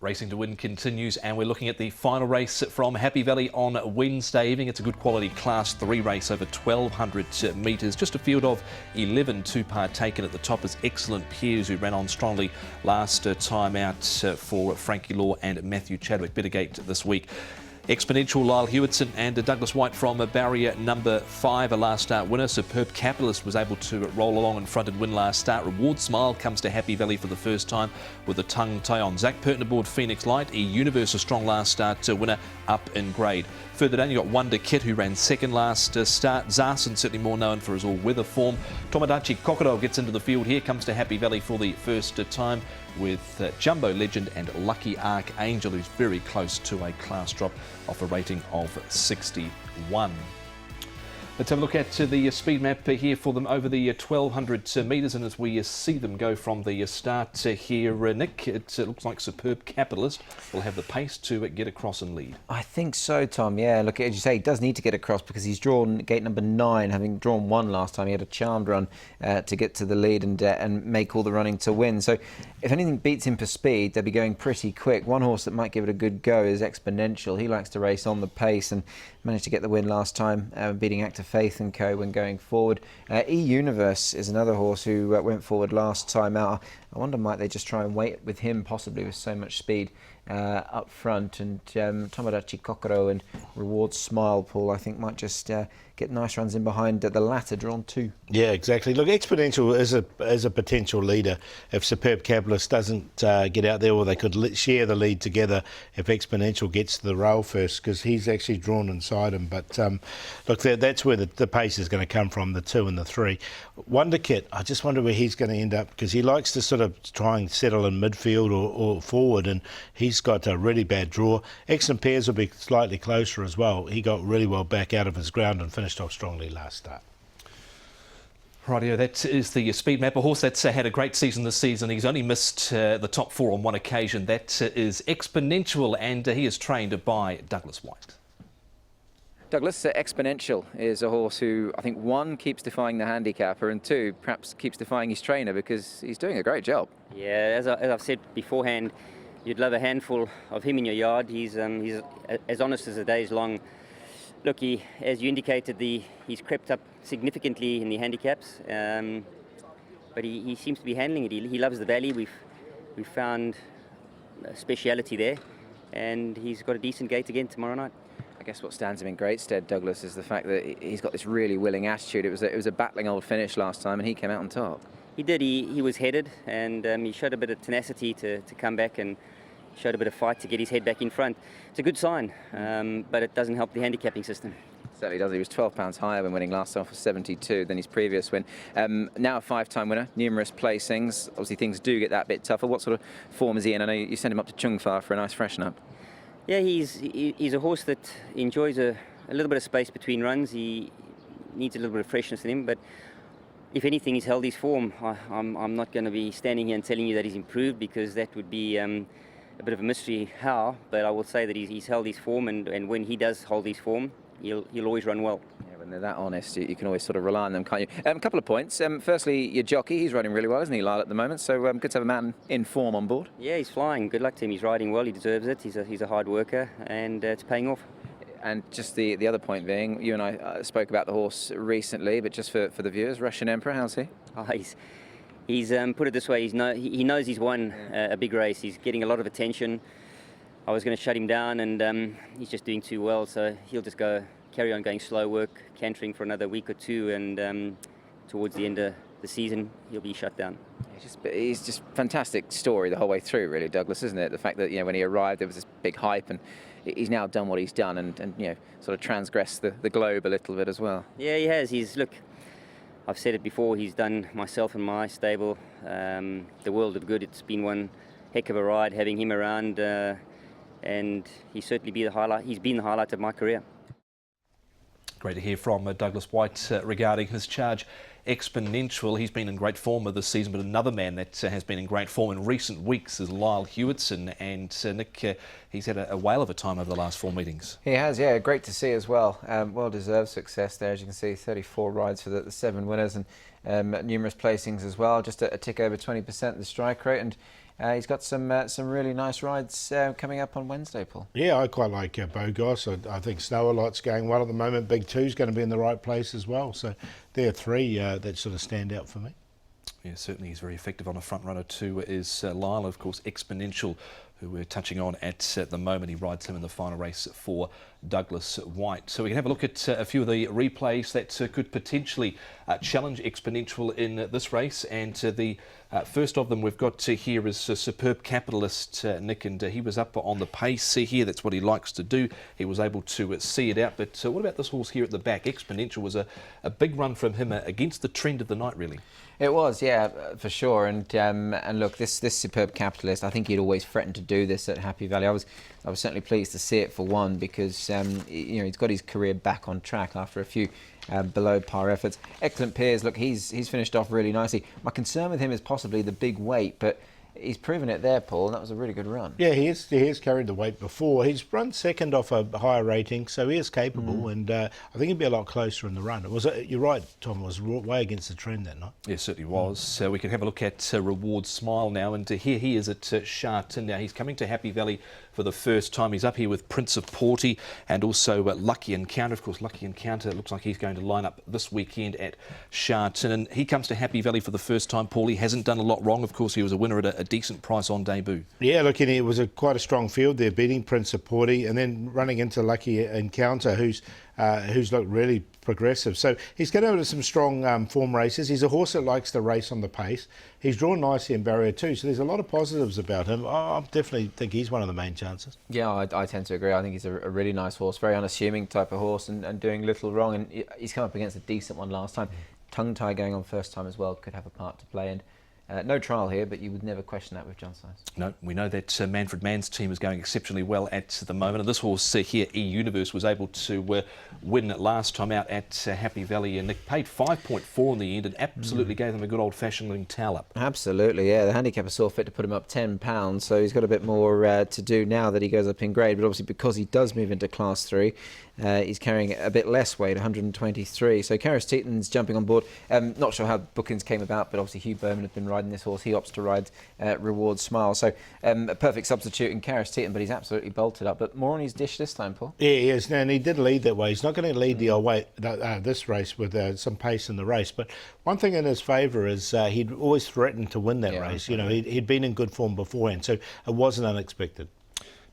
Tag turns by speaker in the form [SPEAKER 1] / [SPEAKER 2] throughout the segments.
[SPEAKER 1] Racing to Win continues, and we're looking at the final race from Happy Valley on Wednesday evening. It's a good quality Class 3 race over 1,200 metres. Just a field of 11 to partake in. At the top is Excellent Peers, who ran on strongly last time out for Frankie Law and Matthew Chadwick. Better gate this week. Exponential, Lyle Hewitson and Douglas White from barrier number 5, a last start winner. Superb Capitalist was able to roll along in front and win last start. Reward Smile comes to Happy Valley for the first time with a tongue tie on. Zach Purton aboard Phoenix Light. E-Universe, a strong last start winner, up in grade. Further down, you got Wonder Kid, who ran second last start. Zarson, certainly more known for his all-weather form. Tomodachi Kokoro gets into the field here, comes to Happy Valley for the first time with Jumbo Legend and Lucky Archangel, who's very close to a class drop off a rating of 61. Let's have a look at the speed map here for them over the 1,200 metres, and as we see them go from the start here, Nick, it looks like Superb Capitalist will have the pace to get across and lead.
[SPEAKER 2] I think so, Tom. Yeah, look, as you say, he does need to get across because he's drawn gate number 9, having drawn 1 last time. He had a charmed run to get to the lead and make all the running to win. So if anything beats him for speed, they'll be going pretty quick. One horse that might give it a good go is Exponential. He likes to race on the pace and managed to get the win last time, beating Active Faith and Co. when going forward. E-Universe is another horse who went forward last time out. I wonder, might they just try and wait with him, possibly with so much speed up front. And Tomodachi Kokoro and Reward Smile, Paul, I think might just get nice runs in behind the latter, drawn 2.
[SPEAKER 3] Yeah, exactly. Look, Exponential is a potential leader if Superb Capitalist doesn't get out there, or they could share the lead together if Exponential gets to the rail first, because he's actually drawn inside him. But look, that's where the pace is going to come from, the 2 and the 3. Wonder Kid, I just wonder where he's going to end up, because he likes to sort of try and settle in midfield or forward, and he's got a really bad draw. Excellent Pairs will be slightly closer as well. He got really well back out of his ground and finished off strongly last start.
[SPEAKER 1] Rightio, that is the speed map. A horse that's had a great season this season. He's only missed the top 4 on one occasion. That is Exponential, and he is trained by Douglas White.
[SPEAKER 4] Douglas, Exponential is a horse who I think 1 keeps defying the handicapper, and 2 perhaps keeps defying his trainer, because he's doing a great job.
[SPEAKER 5] Yeah, as I've said beforehand, you'd love a handful of him in your yard. He's as honest as the day is long. Look, as you indicated, he's crept up significantly in the handicaps, but he seems to be handling it. He loves the valley. We've found a speciality there, and he's got a decent gate again tomorrow night.
[SPEAKER 4] I guess what stands him in great stead, Douglas, is the fact that he's got this really willing attitude. It was a battling old finish last time, and he came out on top.
[SPEAKER 5] He did. He was headed, and he showed a bit of tenacity to come back, and showed a bit of fight to get his head back in front. It's a good sign, but it doesn't help the handicapping system.
[SPEAKER 4] Certainly does. He was £12 higher when winning last time for 72 than his previous win. Now a 5-time winner, numerous placings. Obviously things do get that bit tougher. What sort of form is he in? I know you sent him up to Chungfa for a nice freshen up.
[SPEAKER 5] Yeah, he's a horse that enjoys a little bit of space between runs. He needs a little bit of freshness in him, but if anything, he's held his form. I'm not going to be standing here and telling you that he's improved, because that would be a bit of a mystery how, but I will say that he's held his form, and when he does hold his form, he'll always run well.
[SPEAKER 4] Yeah, when they're that honest, you can always sort of rely on them, can't you? A couple of points. Firstly, your jockey, he's riding really well, isn't he, Lyle, at the moment? So good to have a man in form on board.
[SPEAKER 5] Yeah, he's flying. Good luck to him. He's riding well. He deserves it. He's a hard worker, and it's paying off.
[SPEAKER 4] And just the other point being, you and I spoke about the horse recently, but just for the viewers, Russian Emperor, how's he?
[SPEAKER 5] Oh, he's put it this way, he knows he's won a big race. He's getting a lot of attention. I was going to shut him down, and he's just doing too well, so he'll just carry on going slow work, cantering for another week or 2, and towards the end of the season, he'll be shut down.
[SPEAKER 4] He's just fantastic story the whole way through, really, Douglas, isn't it? The fact that, when he arrived, there was this big hype, and he's now done what he's done, and sort of transgressed the globe a little bit as well.
[SPEAKER 5] Yeah, he has. Look, I've said it before, he's done myself and my stable the world of good. It's been one heck of a ride having him around, and he's certainly been the highlight of my career.
[SPEAKER 1] Great to hear from Douglas White regarding his charge. Exponential, he's been in great form this season, but another man that has been in great form in recent weeks is Lyle Hewitson, and Nick, he's had a whale of a time over the last 4 meetings.
[SPEAKER 2] He has, yeah, great to see as well. Well-deserved success there, as you can see, 34 rides for the 7 winners, and numerous placings as well, just a tick over 20% the strike rate, and he's got some really nice rides coming up on Wednesday, Paul.
[SPEAKER 3] Yeah, I quite like Bogos. I think Snow a Lot's going well at the moment. Big Two's going to be in the right place as well. So there are three that sort of stand out for me.
[SPEAKER 1] Yeah, certainly he's very effective on a front runner too, is Lyle, of course, Exponential, who we're touching on at the moment. He rides him in the final race for Douglas White. So we can have a look at a few of the replays that could potentially challenge Exponential in this race. And the first of them we've got here is Superb Capitalist, Nick, and he was up on the pace here. That's what he likes to do. He was able to see it out. But what about this horse here at the back? Exponential was a big run from him against the trend of the night, really.
[SPEAKER 2] It was, yeah, for sure. And look, this Superb Capitalist, I think he'd always threatened to do this at Happy Valley. I was certainly pleased to see it for one, because he's got his career back on track after a few below par efforts. Excellent Peers. Look, he's finished off really nicely. My concern with him is possibly the big weight, but he's proven it there, Paul, and that was a really good run.
[SPEAKER 3] Yeah, he has carried the weight before. He's run second off a higher rating, so he is capable, and I think he'd be a lot closer in the run. You're right, Tom, it was way against the trend that night.
[SPEAKER 1] Yes, certainly was. So we can have a look at Reward Smile now, and here he is at Sharton. Now he's coming to Happy Valley for the first time. He's up here with Prince of Porty and also Lucky Encounter. Of course, Lucky Encounter looks like he's going to line up this weekend at Sharton, and he comes to Happy Valley for the first time. Paul, he hasn't done a lot wrong. Of course, he was a winner at a decent price on debut. Yeah,
[SPEAKER 3] look, it was quite a strong field there, beating Prince of Porty and then running into Lucky Encounter, who's looked really progressive. So he's going over some strong form races. He's a horse that likes to race on the pace. He's drawn nicely in barrier 2, so there's a lot of positives about him. I definitely think he's one of the main chances.
[SPEAKER 2] Yeah, I tend to agree. I think he's a really nice horse, very unassuming type of horse, and doing little wrong. And he's come up against a decent one last time. Tongue Tie going on first time as well could have a part to play in. No trial here, but you would never question that with John Size.
[SPEAKER 1] No, we know that Manfred Mann's team is going exceptionally well at the moment. And this horse here, E-Universe, was able to win last time out at Happy Valley. And Nick paid 5.4 in the end and absolutely gave them a good old-fashioned towel up.
[SPEAKER 2] Absolutely, yeah. The handicapper saw fit to put him up £10, so he's got a bit more to do now that he goes up in grade. But obviously, because he does move into Class 3, he's carrying a bit less weight, 123. So Karis Teaton's jumping on board. Not sure how bookings came about, but obviously Hugh Berman had been riding this horse. He opts to ride Reward Smile. So a perfect substitute in Karis Teaton, but he's absolutely bolted up. But more on his dish this time, Paul.
[SPEAKER 3] Yeah, he is. And he did lead that way. He's not going to lead the old way this race with some pace in the race. But one thing in his favour is he'd always threatened to win that race. You know, he'd been in good form beforehand, so it wasn't unexpected.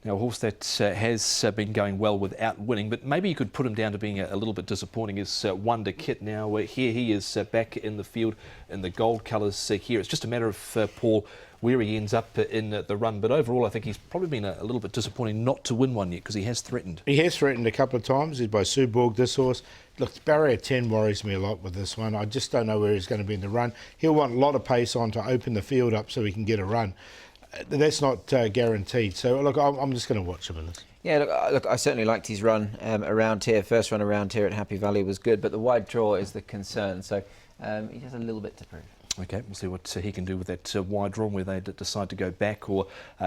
[SPEAKER 1] Now, a horse that has been going well without winning, but maybe you could put him down to being a little bit disappointing, is Wonder Kit. Now, here he is back in the field in the gold colours here. It's just a matter of, Paul, where he ends up in the run. But overall, I think he's probably been a little bit disappointing not to win one yet, because he has threatened.
[SPEAKER 3] He has threatened a couple of times. He's by Suborg, this horse. Look, barrier 10 worries me a lot with this one. I just don't know where he's going to be in the run. He'll want a lot of pace on to open the field up so he can get a run. That's not guaranteed. So, look, I'm just going to watch him in this.
[SPEAKER 2] Yeah, look, I certainly liked his run around here. First run around here at Happy Valley was good, but the wide draw is the concern. So he has a little bit to prove.
[SPEAKER 1] Okay, we'll see what he can do with that wide draw, whether they decide to go back or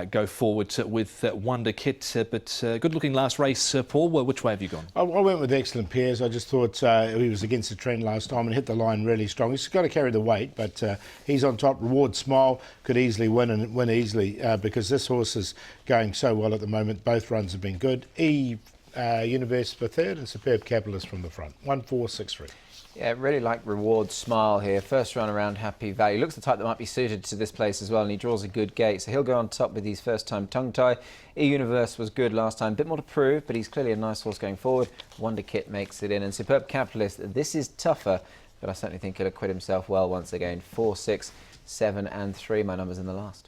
[SPEAKER 1] go forward with Wonder Kit. But good-looking last race, Paul. Well, which way have you gone?
[SPEAKER 3] I went with Excellent Peers. I just thought he was against the trend last time and hit the line really strong. He's got to carry the weight, but he's on top. Reward Smile could easily win, and win easily, because this horse is going so well at the moment. Both runs have been good. Universe for third and Superb Capitalist from the front. 1-4-6-3.
[SPEAKER 2] Yeah, really like Reward Smile here. First run around Happy Valley. Looks the type that might be suited to this place as well, and he draws a good gate. So he'll go on top with his first time tongue tie. E-Universe was good last time. Bit more to prove, but he's clearly a nice horse going forward. Wonder Kit makes it in. And Superb Capitalist, this is tougher, but I certainly think he'll acquit himself well once again. 4, 6, 7 and 3, my numbers in the last.